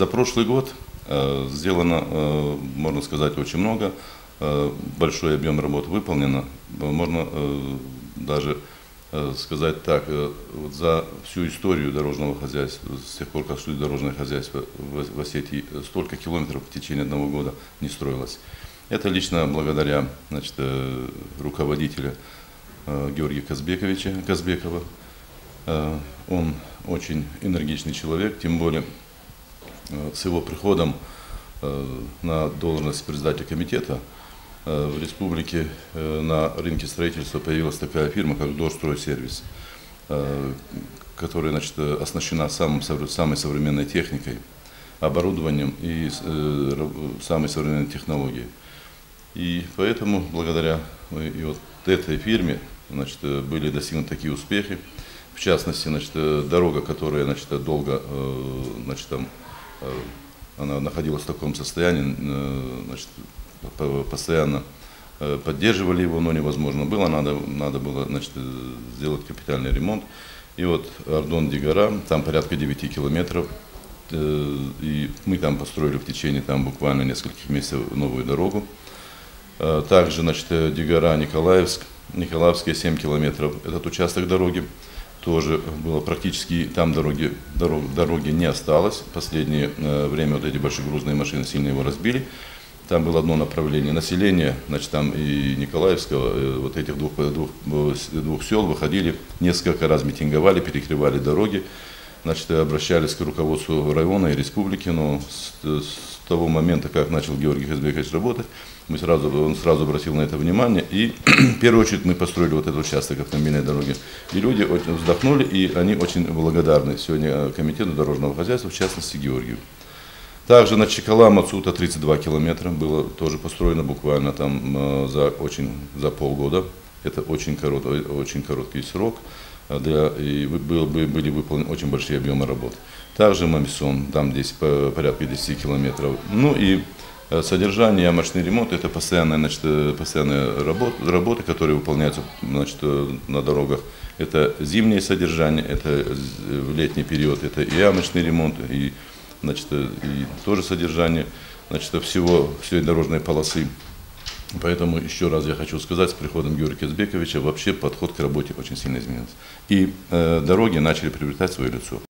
За прошлый год сделано, можно сказать, очень много. Большой объем работ выполнено. Можно даже сказать так, вот за всю историю дорожного хозяйства, с тех пор, как существует дорожное хозяйство в Осетии, столько километров в течение одного года не строилось. Это лично благодаря, значит, руководителю Георгия Казбекова. Он очень энергичный человек, тем более с его приходом на должность председателя комитета в республике на рынке строительства появилась такая фирма, как Дорстройсервис, которая, значит, оснащена самой современной техникой, оборудованием и самой современной технологией. И поэтому благодаря и вот этой фирме, значит, были достигнуты такие успехи. В частности, значит, дорога, которая, значит, долго, значит, там, она находилась в таком состоянии, значит, постоянно поддерживали его, но невозможно было, надо было, значит, сделать капитальный ремонт. И вот Ардон-Дигара, там порядка 9 километров, и мы там построили в течение там буквально нескольких месяцев новую дорогу. Также, значит, Дигара-Николаевская 7 километров, этот участок дороги тоже было практически, там дороги не осталось. В последнее время вот эти большегрузные машины сильно его разбили. Там было одно направление. Население, значит, там и Николаевского, вот этих двух сел выходили, несколько раз митинговали, перекрывали дороги, значит, обращались к руководству района и республики, но с того момента, как начал Георгий Казбекович работать, он сразу обратил на это внимание, и в первую очередь мы построили вот этот участок автомобильной дороги. И люди очень вздохнули, и они очень благодарны сегодня комитету дорожного хозяйства, в частности Георгию. Также на Чекала-Мацута 32 километра было тоже построено буквально там за полгода. Это очень короткий срок, и были выполнены очень большие объемы работ. Также Мамисон, там здесь порядка 10 километров. Ну и содержание, ямочный ремонт, это постоянные работы, которые выполняются, значит, на дорогах. Это зимнее содержание, это в летний период, это и ямочный ремонт, и, значит, и тоже содержание, значит, всей дорожной полосы. Поэтому еще раз я хочу сказать, с приходом Георгия Казбековича вообще подход к работе очень сильно изменился. И дороги начали приобретать свое лицо.